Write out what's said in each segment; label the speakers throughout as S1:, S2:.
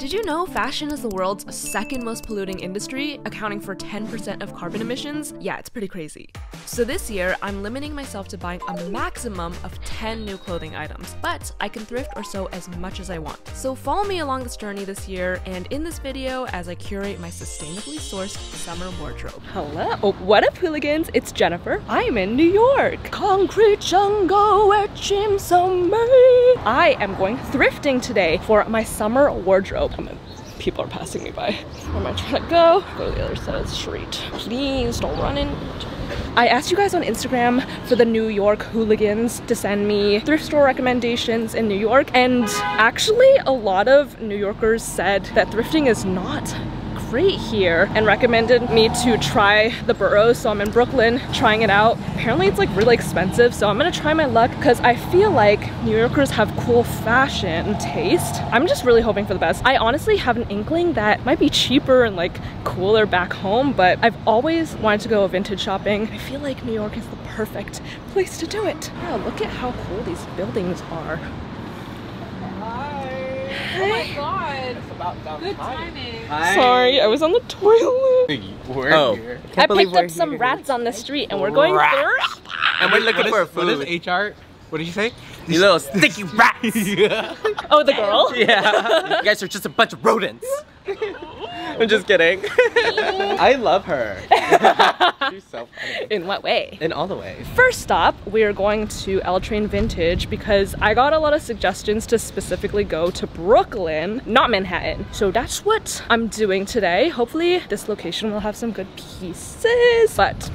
S1: Did you know fashion is the world's second most polluting industry, accounting for 10% of carbon emissions? Yeah, it's pretty crazy. So this year, I'm limiting myself to buying a maximum of 10 new clothing items, but I can thrift or sew as much as I want. So follow me along this journey this year, and in this video, as I curate my sustainably sourced summer wardrobe. Hello, what up hooligans? It's Jennifer. I'm in New York. Concrete jungle where chimps are made. I am going thrifting today for my summer wardrobe. People are passing me by. Where am I trying to go? Go to the other side of the street. Please don't run in. I asked you guys on Instagram for the New York hooligans to send me thrift store recommendations in New York, and actually a lot of New Yorkers said that thrifting is not great here and recommended me to try the boroughs. So I'm in Brooklyn trying it out. Apparently it's like really expensive, so I'm gonna try my luck because I feel like New Yorkers have cool fashion taste. I'm just really hoping for the best. I honestly have an inkling that might be cheaper and like cooler back home, but I've always wanted to go vintage shopping. I feel like New York is the perfect place to do it. Yeah, look at how cool these buildings are.
S2: Oh my god! It's about that good timing.
S1: Hi. Sorry, I was on the toilet.
S2: Here.
S1: I picked up some rats on the street and we're going thrift.
S2: And we're looking for food. What is HR? What did you say? You little sticky rats!
S1: Oh, the girl?
S2: Yeah. You guys are just a bunch of rodents. I'm just kidding. I love her. She's so funny.
S1: In what way?
S2: In all the ways.
S1: First stop, we are going to L Train Vintage because I got a lot of suggestions to specifically go to Brooklyn, not Manhattan. So that's what I'm doing today. Hopefully this location will have some good pieces, but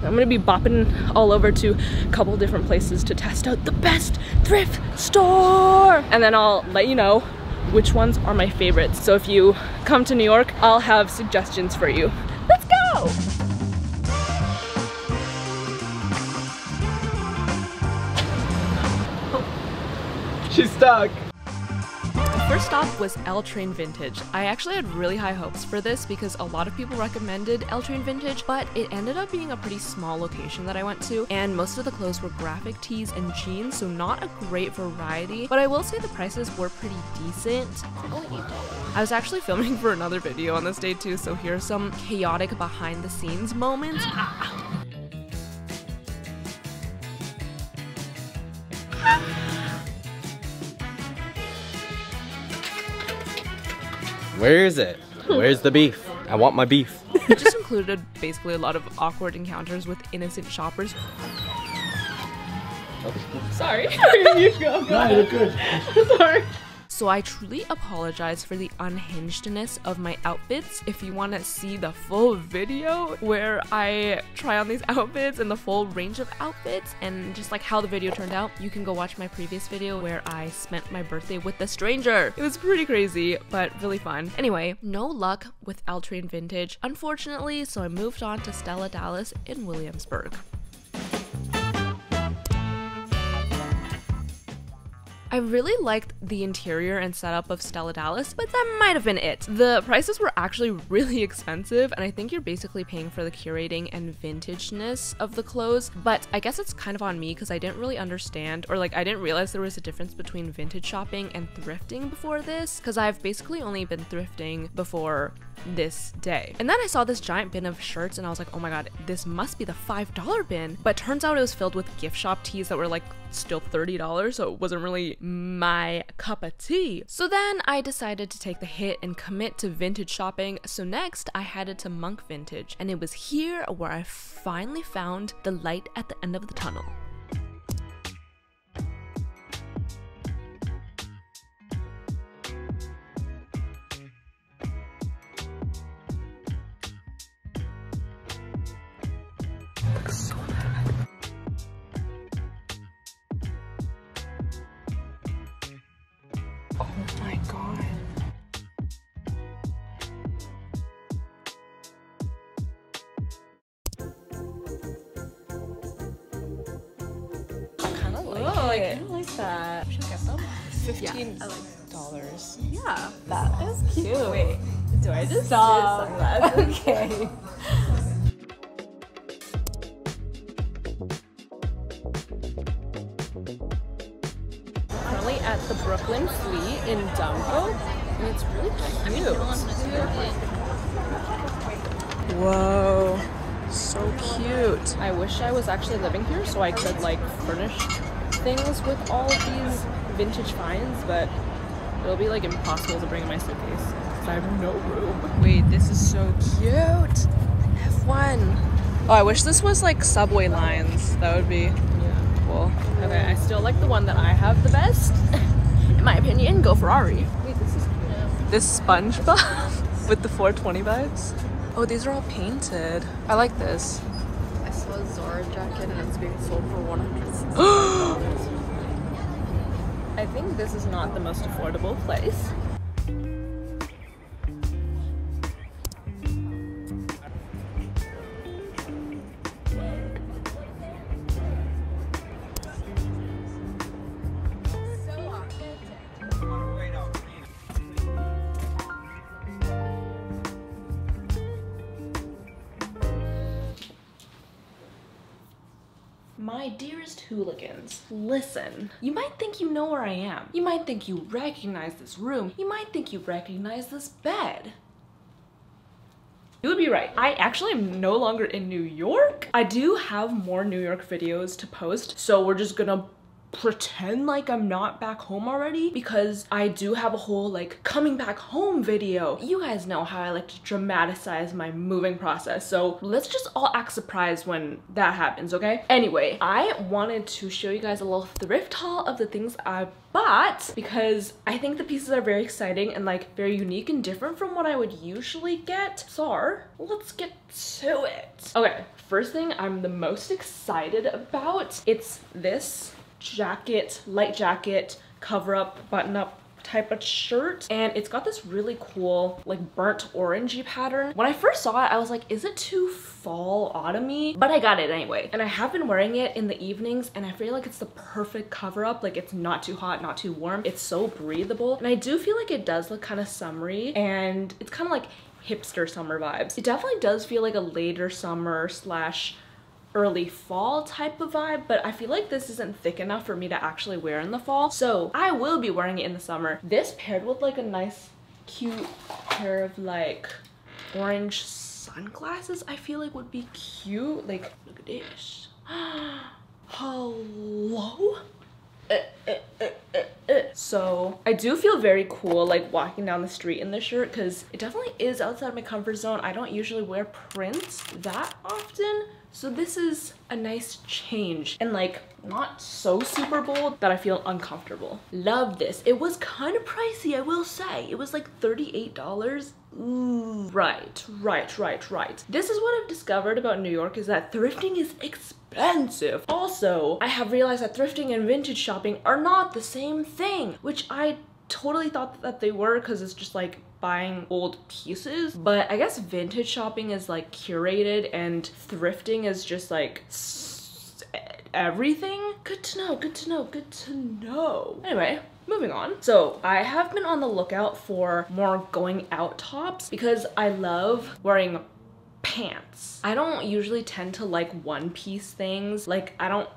S1: I'm gonna be bopping all over to a couple different places to test out the best thrift store. And then I'll let you know which ones are my favorites. So if you come to New York, I'll have suggestions for you. Let's go!
S2: She's stuck.
S1: First stop was L Train Vintage. I actually had really high hopes for this because a lot of people recommended L Train Vintage, but it ended up being a pretty small location that I went to, and most of the clothes were graphic tees and jeans, so not a great variety, but I will say the prices were pretty decent. I was actually filming for another video on this day too, so here's some chaotic behind the scenes moments.
S2: Where is it? Where's the beef? I want my beef.
S1: It just included basically a lot of awkward encounters with innocent shoppers. Sorry. You go.
S3: No, you're good.
S1: Sorry. So I truly apologize for the unhingedness of my outfits. If you want to see the full video where I try on these outfits and the full range of outfits and just like how the video turned out, you can go watch my previous video where I spent my birthday with a stranger. It was pretty crazy, but really fun. Anyway, no luck with L Train Vintage, unfortunately, so I moved on to Stella Dallas in Williamsburg. I really liked the interior and setup of Stella Dallas, but that might have been it. The prices were actually really expensive, and I think you're basically paying for the curating and vintageness of the clothes, but I guess it's kind of on me because I didn't really understand, or like I didn't realize there was a difference between vintage shopping and thrifting before this, because I've basically only been thrifting before this day. And then I saw this giant bin of shirts and I was like, oh my god, this must be the $5 bin, but turns out it was filled with gift shop tees that were like still $30, so it wasn't really my cup of tea. So then I decided to take the hit and commit to vintage shopping. So next I headed to Monk Vintage, and it was here where I finally found the light at the end of the tunnel. Oh my god. I kind of like it. I kind of like that. Should I get them? $15. Yeah, that is cute. Wait, do I just stop? Okay. Currently at the Brooklyn Flea in Dumbo. And it's really cute. Whoa, so cute. I wish I was actually living here so I could like furnish things with all of these vintage finds, but it'll be like impossible to bring in my suitcase because I have no room. Wait, this is so cute. F1. Oh, I wish this was like subway lines. That would be cool. Okay, I still like the one that I have the best. In my opinion, go Ferrari. Wait, this is cute. This SpongeBob with the 420 vibes. Oh, these are all painted. I like this.
S3: I saw a Zara jacket and it's being sold for $160.
S1: I think this is not the most affordable place. My dearest hooligans, listen. You might think you know where I am. You might think you recognize this room. You might think you recognize this bed. You would be right. I actually am no longer in New York. I do have more New York videos to post, so we're just gonna pretend like I'm not back home already because I do have a whole like coming back home video. You guys know how I like to dramatize my moving process, so let's just all act surprised when that happens, okay? Anyway, I wanted to show you guys a little thrift haul of the things I bought because I think the pieces are very exciting and like very unique and different from what I would usually get. So let's get to it. Okay, first thing I'm the most excited about, it's this jacket, light jacket, cover up, button up type of shirt, and it's got this really cool like burnt orangey pattern. When I first saw it, I was like, is it too fall autumny? But I got it anyway, and I have been wearing it in the evenings and I feel like it's the perfect cover up. Like, it's not too hot, not too warm, it's so breathable, and I do feel like it does look kind of summery and it's kind of like hipster summer vibes. It definitely does feel like a later summer slash early fall type of vibe, but I feel like this isn't thick enough for me to actually wear in the fall, so I will be wearing it in the summer. This paired with like a nice cute pair of like orange sunglasses, I feel like would be cute. Like, look at this. Hello? So I do feel very cool like walking down the street in this shirt because it definitely is outside my comfort zone. I don't usually wear prints that often, so this is a nice change and like not so super bold that I feel uncomfortable. Love this. It was kind of pricey, I will say. It was like $38. Ooh, right. This is what I've discovered about New York, is that thrifting is expensive. Also, I have realized that thrifting and vintage shopping are not the same thing, which I totally thought that they were because it's just like buying old pieces, but I guess vintage shopping is like curated and thrifting is just like everything. Good to know, good to know, good to know. Anyway, moving on. So I have been on the lookout for more going out tops because I love wearing pants. I don't usually tend to like one-piece things. Like, I don't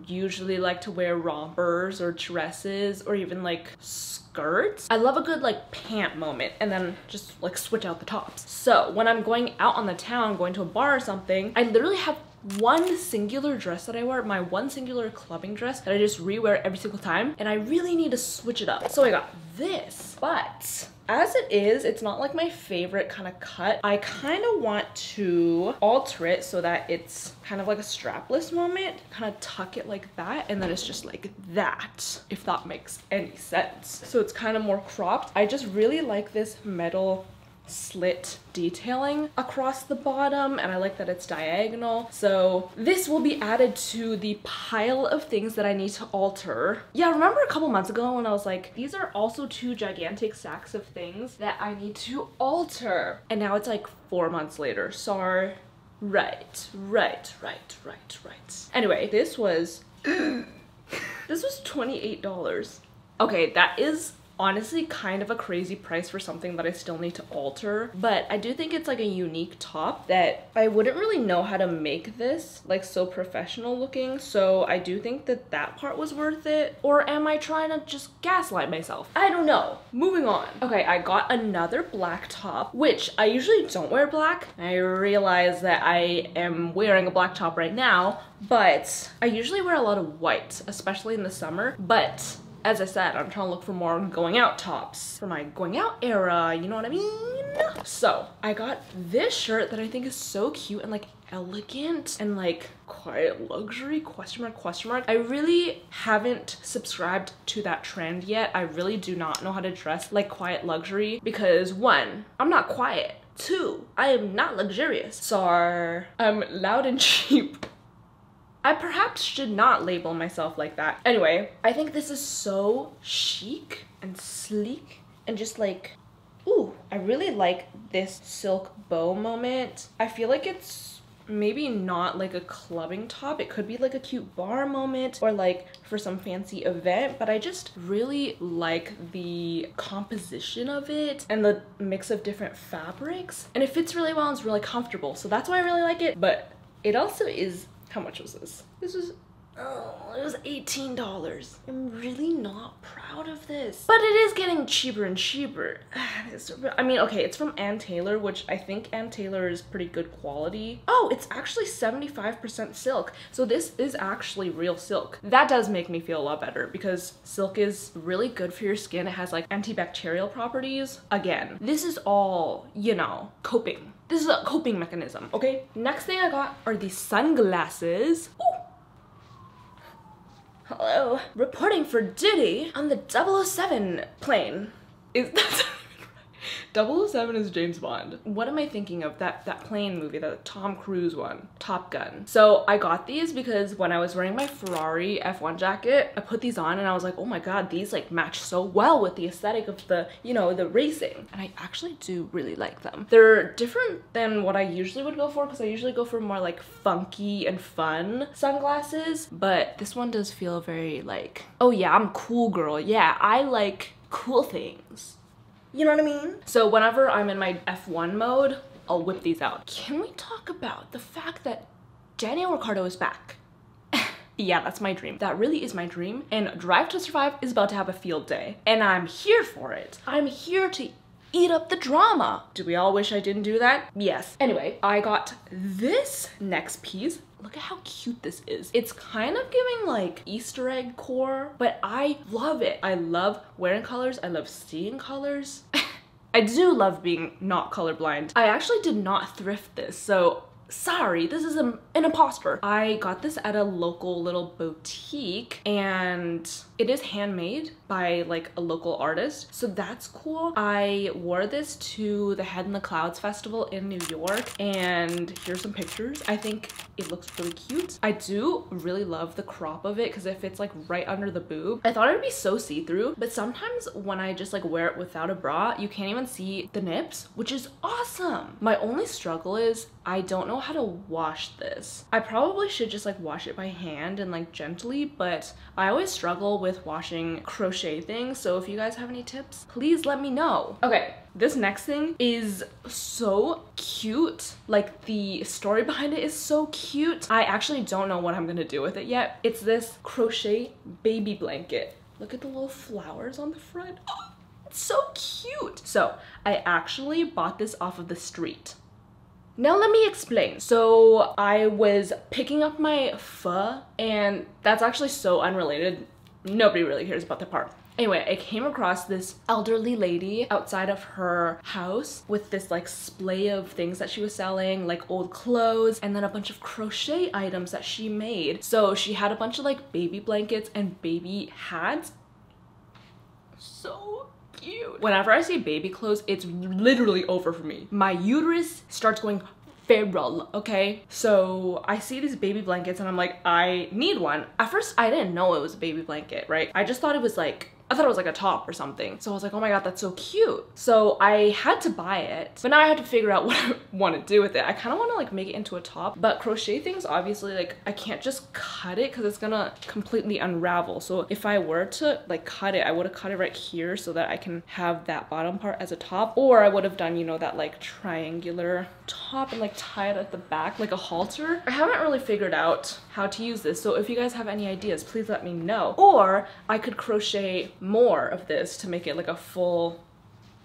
S1: usually like to wear rompers or dresses or even like skirts. I love a good like pant moment and then just like switch out the tops. So when I'm going out on the town, going to a bar or something, I literally have one singular dress that I wear, my one singular clubbing dress that I just rewear every single time, and I really need to switch it up. So I got this, but as it is, it's not like my favorite kind of cut. I kind of want to alter it so that it's kind of like a strapless moment, kind of tuck it like that, and then it's just like that, if that makes any sense. So it's kind of more cropped. I just really like this metal slit detailing across the bottom, and I like that it's diagonal. So this will be added to the pile of things that I need to alter. Yeah, remember a couple months ago when I was like, these are also two gigantic sacks of things that I need to alter, and now it's like 4 months later. Sorry. Right. Anyway, this was this was $28. Okay, that is honestly kind of a crazy price for something that I still need to alter, but I do think it's like a unique top that I wouldn't really know how to make this like so professional looking, so I do think that that part was worth it. Or am I trying to just gaslight myself? I don't know. Moving on. Okay, I got another black top, which I usually don't wear black. I realize that I am wearing a black top right now, but I usually wear a lot of white, especially in the summer. But as I said, I'm trying to look for more going out tops for my going out era, you know what I mean? So I got this shirt that I think is so cute and like elegant and like quiet luxury, question mark, question mark. I really haven't subscribed to that trend yet. I really do not know how to dress like quiet luxury because 1, I'm not quiet. 2, I am not luxurious. So I'm loud and cheap. I perhaps should not label myself like that. Anyway, I think this is so chic and sleek and just like, ooh, I really like this silk bow moment. I feel like it's maybe not like a clubbing top. It could be like a cute bar moment or like for some fancy event, but I just really like the composition of it and the mix of different fabrics. And it fits really well and it's really comfortable. So that's why I really like it. But it also is, how much was this? This was, oh, it was $18. I'm really not proud of this. But it is getting cheaper and cheaper. I mean, okay, it's from Ann Taylor, which I think Ann Taylor is pretty good quality. Oh, it's actually 75% silk. So this is actually real silk. That does make me feel a lot better because silk is really good for your skin. It has like antibacterial properties. Again, this is all, you know, coping. This is a coping mechanism, okay? Next thing I got are these sunglasses. Ooh. Hello. Reporting for duty on the 007 plane. Is that 007 is James Bond. What am I thinking of? That plane movie, the Tom Cruise one, Top Gun. So I got these because when I was wearing my Ferrari F1 jacket, I put these on and I was like, oh my god, these like match so well with the aesthetic of the, you know, the racing. And I actually do really like them. They're different than what I usually would go for because I usually go for more like funky and fun sunglasses, but this one does feel very like, oh yeah, I'm cool girl. Yeah, I like cool things. You know what I mean? So whenever I'm in my F1 mode, I'll whip these out. Can we talk about the fact that Daniel Ricciardo is back? Yeah, that's my dream. That really is my dream. And Drive to Survive is about to have a field day. And I'm here for it. I'm here to eat up the drama. Do we all wish I didn't do that? Yes. Anyway, I got this next piece. Look at how cute this is. It's kind of giving like Easter egg core, but I love it. I love wearing colors. I love seeing colors. I do love being not colorblind. I actually did not thrift this, so sorry, this is an imposter. I got this at a local little boutique and it is handmade by like a local artist, so that's cool. I wore this to the Head in the Clouds festival in New York and here's some pictures. I think it looks really cute. I do really love the crop of it because it fits like right under the boob. I thought it would be so see-through, but sometimes when I just like wear it without a bra, you can't even see the nips, which is awesome. My only struggle is I don't know how to wash this. I probably should just like wash it by hand and like gently, but I always struggle with washing crochet things, so if you guys have any tips, please let me know. Okay, this next thing is so cute. Like the story behind it is so cute. I actually don't know what I'm gonna do with it yet. It's this crochet baby blanket. Look at the little flowers on the front. Oh, it's so cute. So I actually bought this off of the street. Now let me explain. So I was picking up my pho, and that's actually so unrelated. Nobody really cares about that part. Anyway, I came across this elderly lady outside of her house with this like splay of things that she was selling, like old clothes and then a bunch of crochet items that she made. So she had a bunch of like baby blankets and baby hats. So cute. Whenever I see baby clothes, it's literally over for me. My uterus starts going feral, okay? So I see these baby blankets and I'm like, I need one. At first, I didn't know it was a baby blanket, right? I just thought it was like I thought it was like a top or something. So I was like, oh my god, that's so cute. So I had to buy it, but now I had to figure out what I want to do with it. I kind of want to like make it into a top, but crochet things, obviously, like I can't just cut it because it's gonna completely unravel. So if I were to like cut it, I would have cut it right here so that I can have that bottom part as a top, or I would have done, you know, that like triangular top and like tie it at the back like a halter. I haven't really figured out how to use this, so if you guys have any ideas, please let me know. Or I could crochet more of this to make it like a full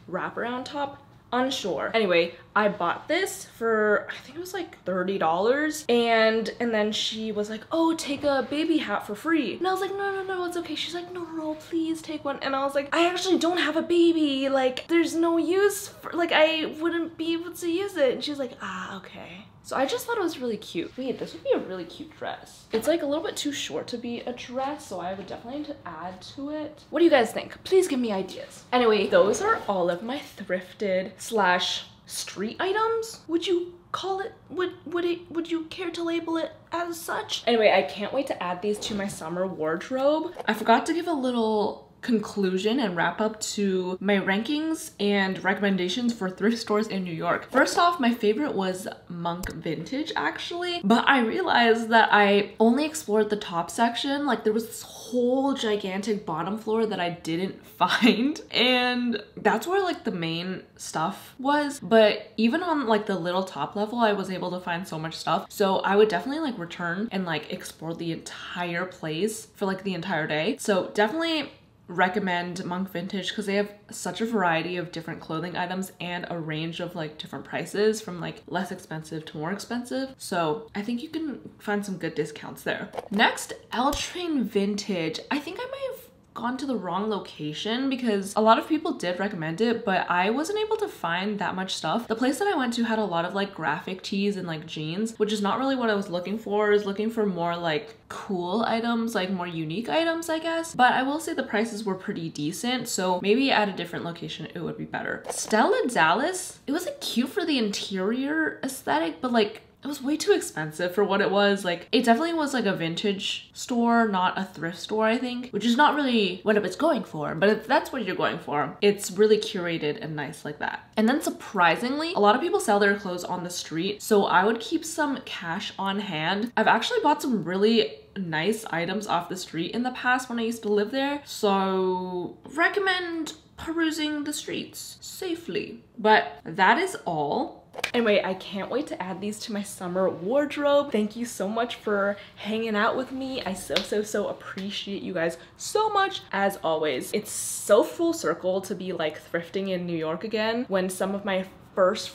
S1: wraparound top. Unsure. Anyway, I bought this for, I think it was like $30, and then she was like, oh, take a baby hat for free. And I was like, no, it's okay. She's like, no, please take one. And I was like, I actually don't have a baby. Like, there's no use for, like, I wouldn't be able to use it. And she's like, ah, okay. So I just thought it was really cute. Wait, this would be a really cute dress. It's like a little bit too short to be a dress, so I would definitely need to add to it. What do you guys think? Please give me ideas. Anyway, those are all of my thrifted / street items. Would you call it, would you care to label it as such? Anyway, I can't wait to add these to my summer wardrobe. I forgot to give a little conclusion and wrap up to my rankings and recommendations for thrift stores in New York. First off, my favorite was Monk Vintage actually, but I realized that I only explored the top section. Like there was this whole gigantic bottom floor that I didn't find, and that's where like the main stuff was. But even on like the little top level, I was able to find so much stuff. So I would definitely like return and like explore the entire place for like the entire day. So definitely recommend Monk Vintage because they have such a variety of different clothing items and a range of like different prices from like less expensive to more expensive. So I think you can find some good discounts there. Next, L Train Vintage. I think I might have gone to the wrong location because a lot of people did recommend it, but I wasn't able to find that much stuff. The place that I went to had a lot of like graphic tees and like jeans, which is not really what I was looking for. I was looking for more like cool items, like more unique items, I guess. But I will say the prices were pretty decent, so maybe at a different location it would be better. Stella Dallas, it was like cute for the interior aesthetic, but like it was way too expensive for what it was. Like it definitely was like a vintage store, not a thrift store, I think, which is not really what it was going for. But if that's what you're going for, it's really curated and nice like that. And then surprisingly, a lot of people sell their clothes on the street, so I would keep some cash on hand. I've actually bought some really nice items off the street in the past when I used to live there, so recommend perusing the streets safely. But that is all. Anyway, I can't wait to add these to my summer wardrobe. Thank you so much for hanging out with me. I so appreciate you guys so much as always. It's so full circle to be like thrifting in New York again when some of my first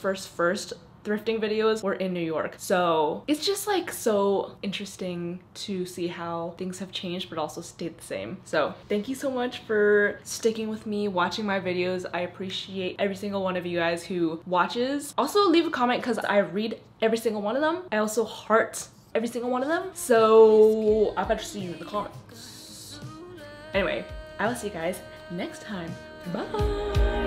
S1: thrifting videos were in New York. So it's just like so interesting to see how things have changed but also stayed the same. So thank you so much for sticking with me, watching my videos. I appreciate every single one of you guys who watches. Also leave a comment because I read every single one of them. I also heart every single one of them. So I better see you in the comments. Anyway, I will see you guys next time. Bye!